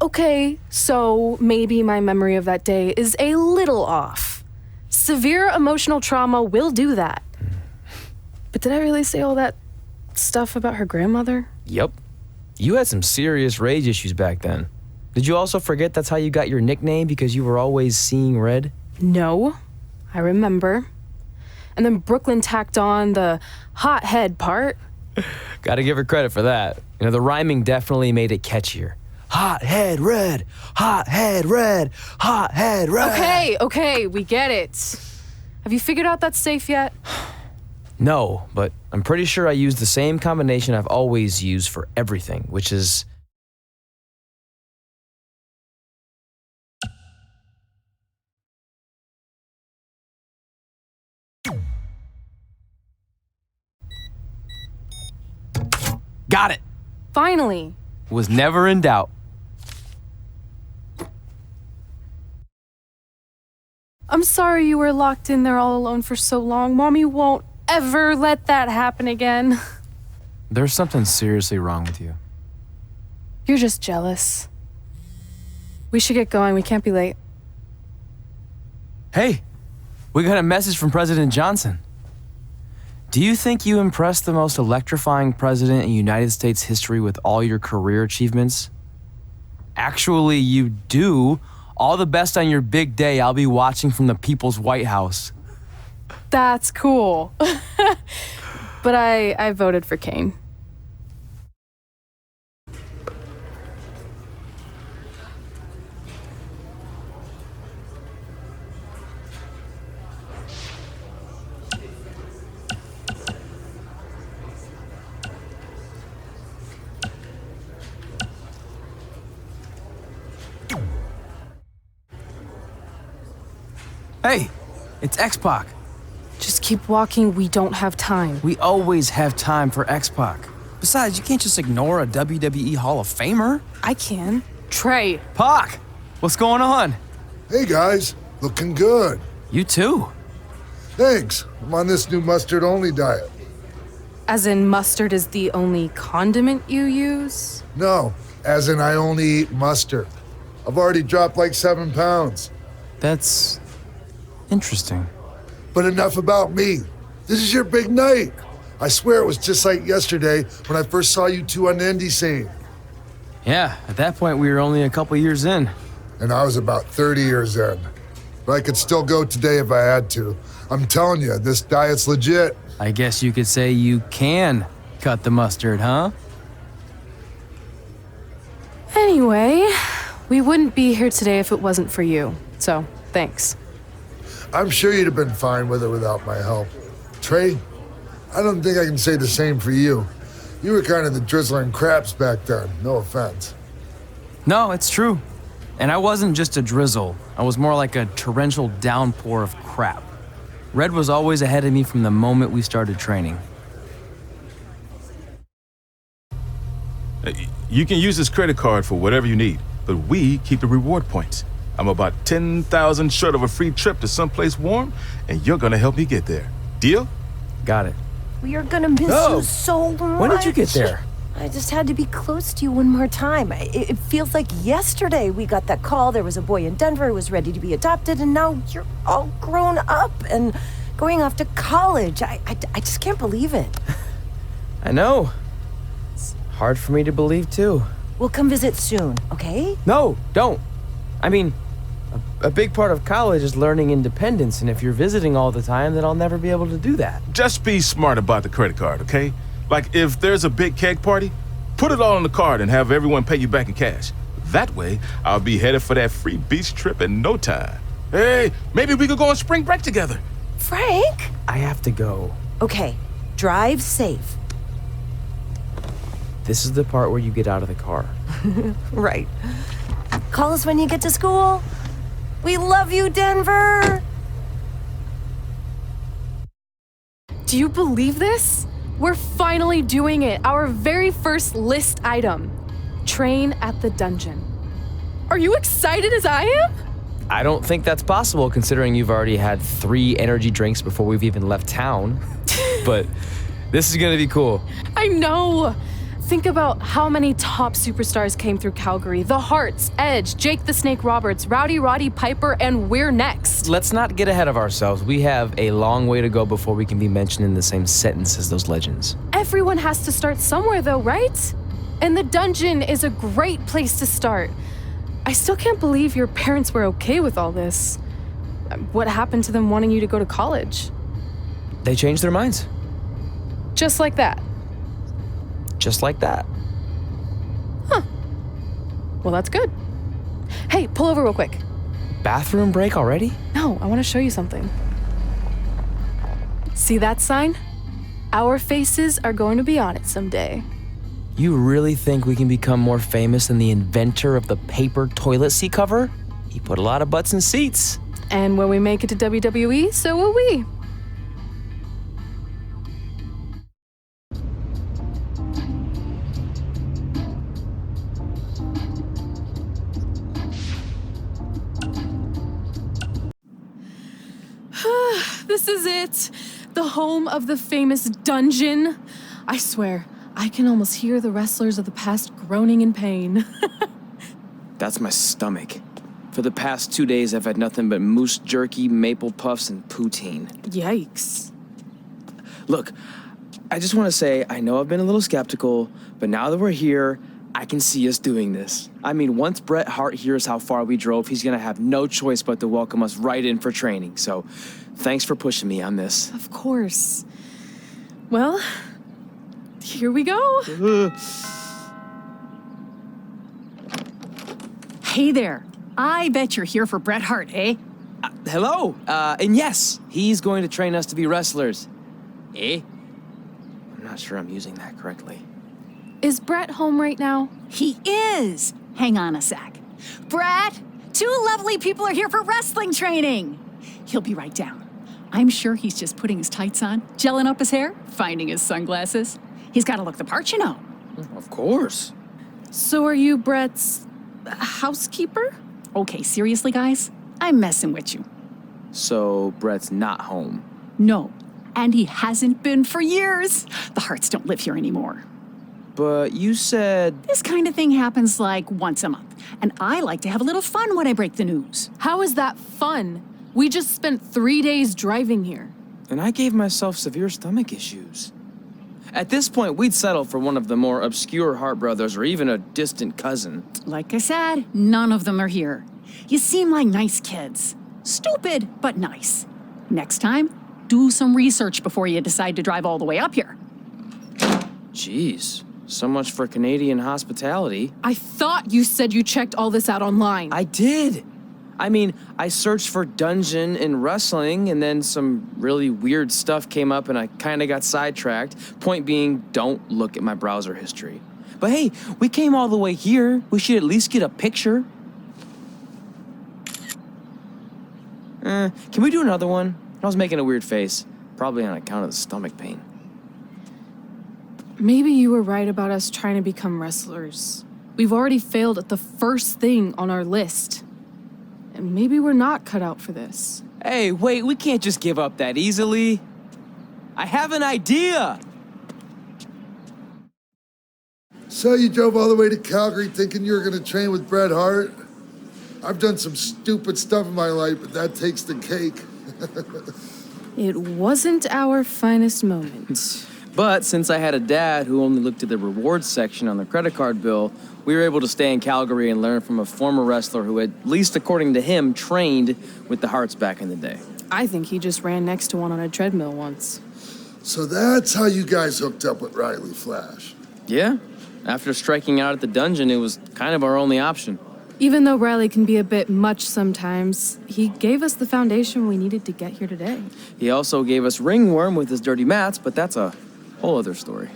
Okay, so maybe my memory of that day is a little off. Severe emotional trauma will do that. But did I really say all that stuff about her grandmother? Yep. You had some serious rage issues back then. Did you also forget that's how you got your nickname because you were always seeing red? No, I remember. And then Brooklyn tacked on the hot head part. Gotta give her credit for that. You know, the rhyming definitely made it catchier. Hot head red, hot head red, hot head red. Okay, we get it. Have you figured out that safe yet? No, but I'm pretty sure I used the same combination I've always used for everything, which is... Got it! Finally. Was never in doubt. I'm sorry you were locked in there all alone for so long. Mommy won't ever let that happen again. There's something seriously wrong with you. You're just jealous. We should get going. We can't be late. Hey, we got a message from President Johnson. Do you think you impressed the most electrifying president in United States history with all your career achievements? Actually, you do. All the best on your big day. I'll be watching from the People's White House. That's cool. But I voted for Kane. Hey, it's X-Pac. Just keep walking. We don't have time. We always have time for X-Pac. Besides, you can't just ignore a WWE Hall of Famer. I can. Trey. Pac, what's going on? Hey guys, looking good. You too. Thanks. I'm on this new mustard-only diet. As in mustard is the only condiment you use? No, as in I only eat mustard. I've already dropped like 7 pounds. That's interesting. But enough about me. This is your big night. I swear it was just like yesterday when I first saw you two on the indie scene. Yeah, at that point we were only a couple years in. And I was about 30 years in. But I could still go today if I had to. I'm telling you, this diet's legit. I guess you could say you can cut the mustard, huh? Anyway, we wouldn't be here today if it wasn't for you. So, thanks. I'm sure you'd have been fine with it without my help. Trey, I don't think I can say the same for you. You were kind of the drizzling craps back then, no offense. No, it's true. And I wasn't just a drizzle. I was more like a torrential downpour of crap. Red was always ahead of me from the moment we started training. You can use this credit card for whatever you need, but we keep the reward points. I'm about 10,000 short of a free trip to someplace warm, and you're gonna help me get there. Deal? Got it. We are gonna miss you so much. When did you get there? I just had to be close to you one more time. It feels like yesterday we got that call. There was a boy in Denver who was ready to be adopted, and now you're all grown up and going off to college. I just can't believe it. I know. It's hard for me to believe, too. We'll come visit soon, okay? No, don't. I mean, a big part of college is learning independence, and if you're visiting all the time, then I'll never be able to do that. Just be smart about the credit card, okay? Like, if there's a big keg party, put it all on the card and have everyone pay you back in cash. That way, I'll be headed for that free beach trip in no time. Hey, maybe we could go on spring break together. Frank? I have to go. Okay, drive safe. This is the part where you get out of the car. Right. Call us when you get to school. We love you, Denver! Do you believe this? We're finally doing it. Our very first list item. Train at the dungeon. Are you excited as I am? I don't think that's possible considering you've already had 3 energy drinks before we've even left town. But this is gonna be cool. I know. Think about how many top superstars came through Calgary. The Harts, Edge, Jake the Snake Roberts, Rowdy Roddy Piper, and we're next. Let's not get ahead of ourselves. We have a long way to go before we can be mentioned in the same sentence as those legends. Everyone has to start somewhere though, right? And the dungeon is a great place to start. I still can't believe your parents were okay with all this. What happened to them wanting you to go to college? They changed their minds. Just like that. Just like that. Well, that's good. Hey, pull over real quick. Bathroom break already? No, I want to show you something. See that sign? Our faces are going to be on it someday. You really think we can become more famous than the inventor of the paper toilet seat cover? He put a lot of butts in seats. And when we make it to WWE, so will we. This is it. The home of the famous dungeon. I swear, I can almost hear the wrestlers of the past groaning in pain. That's my stomach. For the past 2 days, I've had nothing but moose jerky, maple puffs, and poutine. Yikes. Look, I just want to say, I know I've been a little skeptical, but now that we're here, I can see us doing this. I mean, once Bret Hart hears how far we drove, he's gonna have no choice but to welcome us right in for training. So, thanks for pushing me on this. Of course. Well, here we go. Hey there. I bet you're here for Bret Hart, eh? Hello, and yes, he's going to train us to be wrestlers. Eh? I'm not sure I'm using that correctly. Is Brett home right now? He is. Hang on a sec. Bret, 2 lovely people are here for wrestling training. He'll be right down. I'm sure he's just putting his tights on, gelling up his hair, finding his sunglasses. He's got to look the part, you know. Of course. So are you Brett's housekeeper? Okay, seriously, guys? I'm messing with you. So, Brett's not home. No, and he hasn't been for years. The Harts don't live here anymore. But you said... This kind of thing happens like once a month, and I like to have a little fun when I break the news. How is that fun? We just spent 3 days driving here. And I gave myself severe stomach issues. At this point, we'd settle for one of the more obscure Hart brothers or even a distant cousin. Like I said, none of them are here. You seem like nice kids. Stupid, but nice. Next time, do some research before you decide to drive all the way up here. Jeez, so much for Canadian hospitality. I thought you said you checked all this out online. I did. I mean, I searched for dungeon in wrestling, and then some really weird stuff came up, and I kind of got sidetracked. Point being, don't look at my browser history. But hey, we came all the way here. We should at least get a picture. Can we do another one? I was making a weird face, probably on account of the stomach pain. Maybe you were right about us trying to become wrestlers. We've already failed at the first thing on our list. And maybe we're not cut out for this. Hey, wait, we can't just give up that easily. I have an idea. So you drove all the way to Calgary thinking you were going to train with Bret Hart? I've done some stupid stuff in my life, but that takes the cake. It wasn't our finest moment. But since I had a dad who only looked at the rewards section on the credit card bill, we were able to stay in Calgary and learn from a former wrestler who, at least according to him, trained with the Harts back in the day. I think he just ran next to one on a treadmill once. So that's how you guys hooked up with Riley Flash. Yeah. After striking out at the dungeon, it was kind of our only option. Even though Riley can be a bit much sometimes, he gave us the foundation we needed to get here today. He also gave us ringworm with his dirty mats, but that's a whole other story.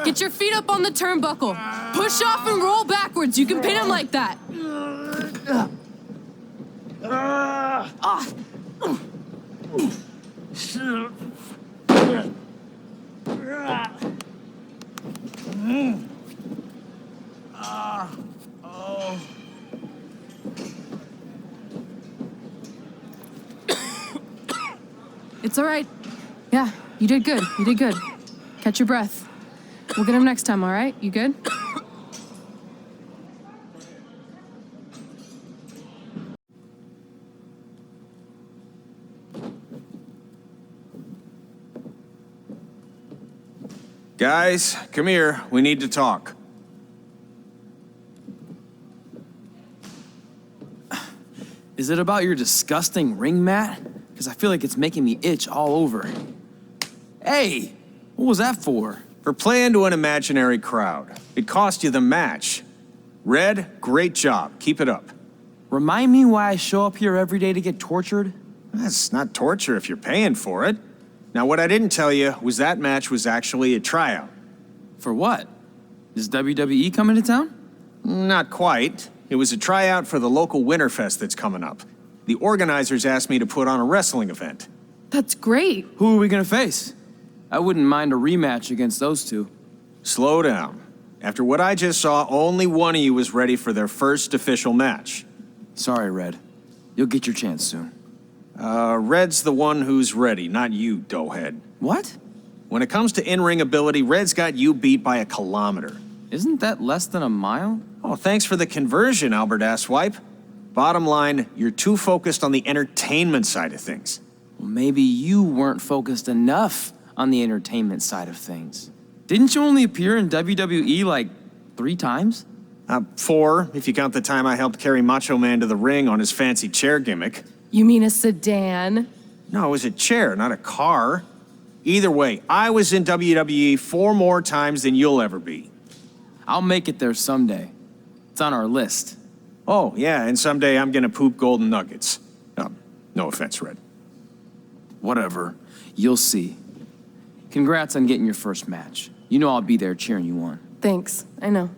Get your feet up on the turnbuckle. Push off and roll backwards. You can pin him like that. It's all right. Yeah, you did good. You did good. Catch your breath. We'll get him next time, all right? You good? Guys, come here. We need to talk. Is it about your disgusting ring mat? Because I feel like it's making me itch all over. Hey, what was that for? For playing to an imaginary crowd. It cost you the match. Red, great job. Keep it up. Remind me why I show up here every day to get tortured? That's not torture if you're paying for it. Now, what I didn't tell you was that match was actually a tryout. For what? Is WWE coming to town? Not quite. It was a tryout for the local Winterfest that's coming up. The organizers asked me to put on a wrestling event. That's great. Who are we gonna face? I wouldn't mind a rematch against those two. Slow down. After what I just saw, only one of you was ready for their first official match. Sorry, Red. You'll get your chance soon. Red's the one who's ready, not you, doughhead. What? When it comes to in-ring ability, Red's got you beat by a kilometer. Isn't that less than a mile? Oh, thanks for the conversion, Albert Asswipe. Bottom line, you're too focused on the entertainment side of things. Well, maybe you weren't focused enough on the entertainment side of things. Didn't you only appear in WWE like 3 times? 4, if you count the time I helped carry Macho Man to the ring on his fancy chair gimmick. You mean a sedan? No, it was a chair, not a car. Either way, I was in WWE 4 more times than you'll ever be. I'll make it there someday. It's on our list. Oh, yeah, and someday I'm gonna poop golden nuggets. No offense, Red. Whatever. You'll see. Congrats on getting your first match. You know I'll be there cheering you on. Thanks. I know.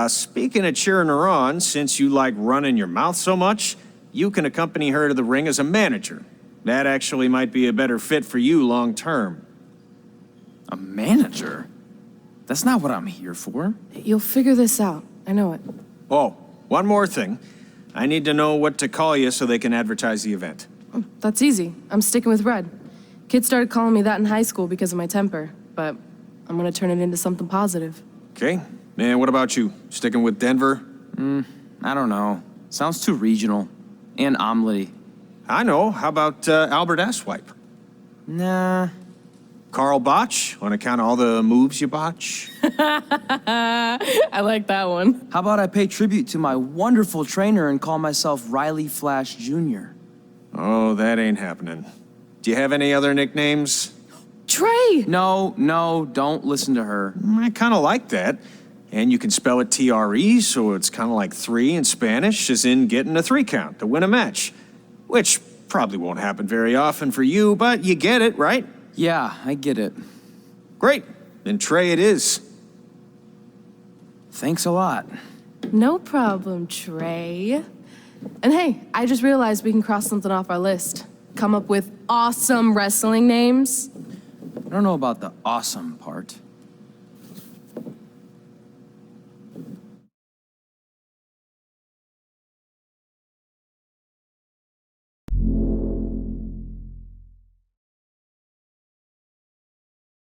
Speaking of cheering her on, since you like running your mouth so much, you can accompany her to the ring as a manager. That actually might be a better fit for you long term. A manager? That's not what I'm here for. You'll figure this out. I know it. Oh, one more thing. I need to know what to call you so they can advertise the event. That's easy. I'm sticking with Red. Kids started calling me that in high school because of my temper, but I'm gonna turn it into something positive. Okay. And what about you? Sticking with Denver? I don't know. Sounds too regional. And omelette-y. I know. How about Albert Asswipe? Nah. Carl Botch, on account of all the moves you botch? I like that one. How about I pay tribute to my wonderful trainer and call myself Riley Flash Jr.? Oh, that ain't happening. Do you have any other nicknames? Trey! No, don't listen to her. I kind of like that. And you can spell it T-R-E, so it's kind of like 3 in Spanish, as in getting a 3 count to win a match. Which probably won't happen very often for you, but you get it, right? Yeah, I get it. Great. Then Trey it is. Thanks a lot. No problem, Trey. And hey, I just realized we can cross something off our list. Come up with awesome wrestling names. I don't know about the awesome part.